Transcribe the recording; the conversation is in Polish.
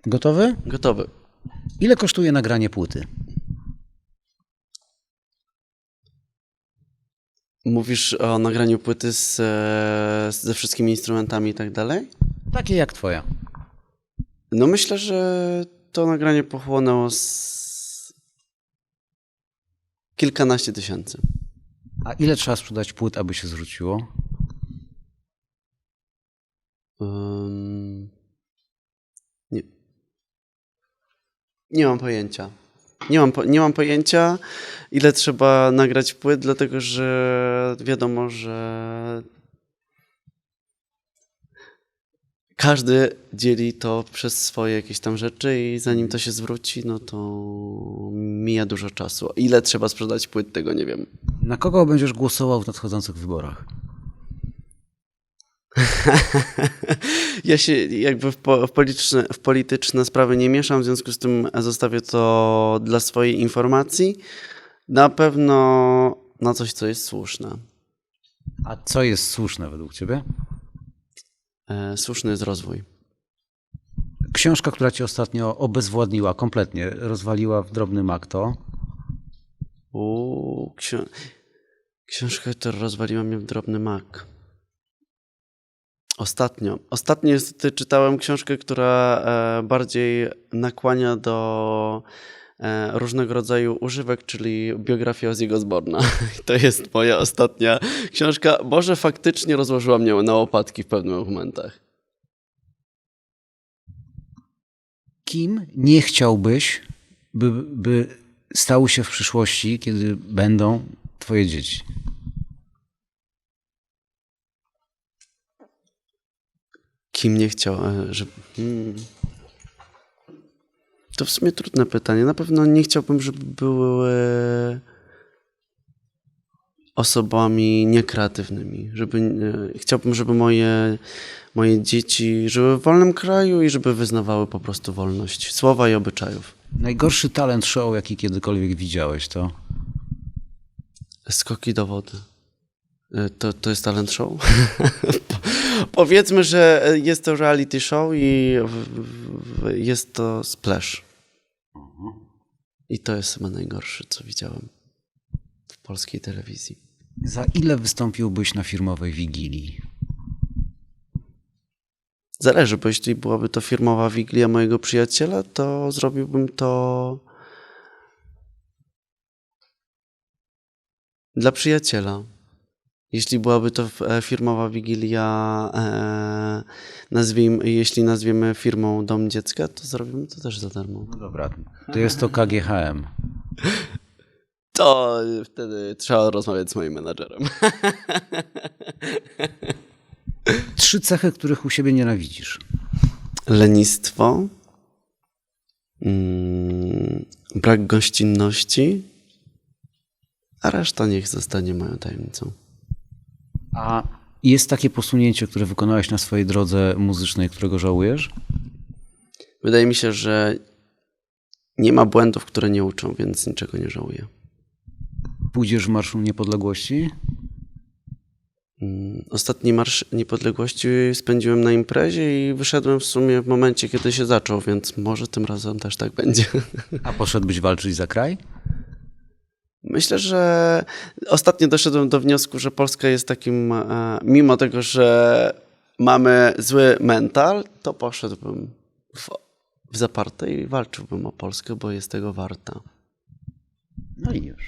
Gotowy? Gotowy. Ile kosztuje nagranie płyty? Mówisz o nagraniu płyty ze wszystkimi instrumentami i tak dalej? Takie jak twoja. No myślę, że to nagranie pochłonęło kilkanaście tysięcy. A ile trzeba sprzedać płyt, aby się zwróciło? Nie, nie mam pojęcia. Nie mam pojęcia, ile trzeba nagrać płyt, dlatego że wiadomo, że każdy dzieli to przez swoje jakieś tam rzeczy i zanim to się zwróci, no to mija dużo czasu. Ile trzeba sprzedać płyt, tego nie wiem. Na kogo będziesz głosował w nadchodzących wyborach? Ja się jakby w polityczne sprawy nie mieszam, w związku z tym zostawię to dla swojej informacji. Na pewno na coś, co jest słuszne. A co jest słuszne według ciebie? Słuszny jest rozwój. Książka, która cię ostatnio obezwładniła kompletnie, rozwaliła w drobny mak, to? Książka, która rozwaliła mnie w drobny mak. Ostatnio niestety czytałem książkę, która bardziej nakłania do różnego rodzaju używek, czyli biografię Ozzy'ego Osbourne'a. To jest moja ostatnia książka. Może faktycznie rozłożyła mnie na łopatki w pewnych momentach. Kim nie chciałbyś, by stały się w przyszłości, kiedy będą twoje dzieci? Kim nie chciał, żeby... To w sumie trudne pytanie. Na pewno nie chciałbym, żeby były osobami niekreatywnymi. Chciałbym, żeby moje dzieci żyły w wolnym kraju i żeby wyznawały po prostu wolność słowa i obyczajów. Najgorszy talent show, jaki kiedykolwiek widziałeś, to? Skoki do wody. To jest talent show? Powiedzmy, że jest to reality show i jest to splash. I to jest chyba najgorsze, co widziałem w polskiej telewizji. Za ile wystąpiłbyś na firmowej wigilii? Zależy, bo jeśli byłaby to firmowa wigilia mojego przyjaciela, to zrobiłbym to dla przyjaciela. Jeśli byłaby to firmowa wigilia, jeśli nazwiemy firmą Dom Dziecka, to zrobimy to też za darmo. No dobra, to jest to KGHM. To wtedy trzeba rozmawiać z moim menadżerem. 3 cechy, których u siebie nienawidzisz. Lenistwo, brak gościnności, a reszta niech zostanie moją tajemnicą. A jest takie posunięcie, które wykonałeś na swojej drodze muzycznej, którego żałujesz? Wydaje mi się, że nie ma błędów, które nie uczą, więc niczego nie żałuję. Pójdziesz w Marszu Niepodległości? Ostatni Marsz Niepodległości spędziłem na imprezie i wyszedłem w sumie w momencie, kiedy się zaczął, więc może tym razem też tak będzie. A poszedłbyś walczyć za kraj? Myślę, że ostatnio doszedłem do wniosku, że Polska jest takim, mimo tego, że mamy zły mental, to poszedłbym w zaparte i walczyłbym o Polskę, bo jest tego warta. No i już.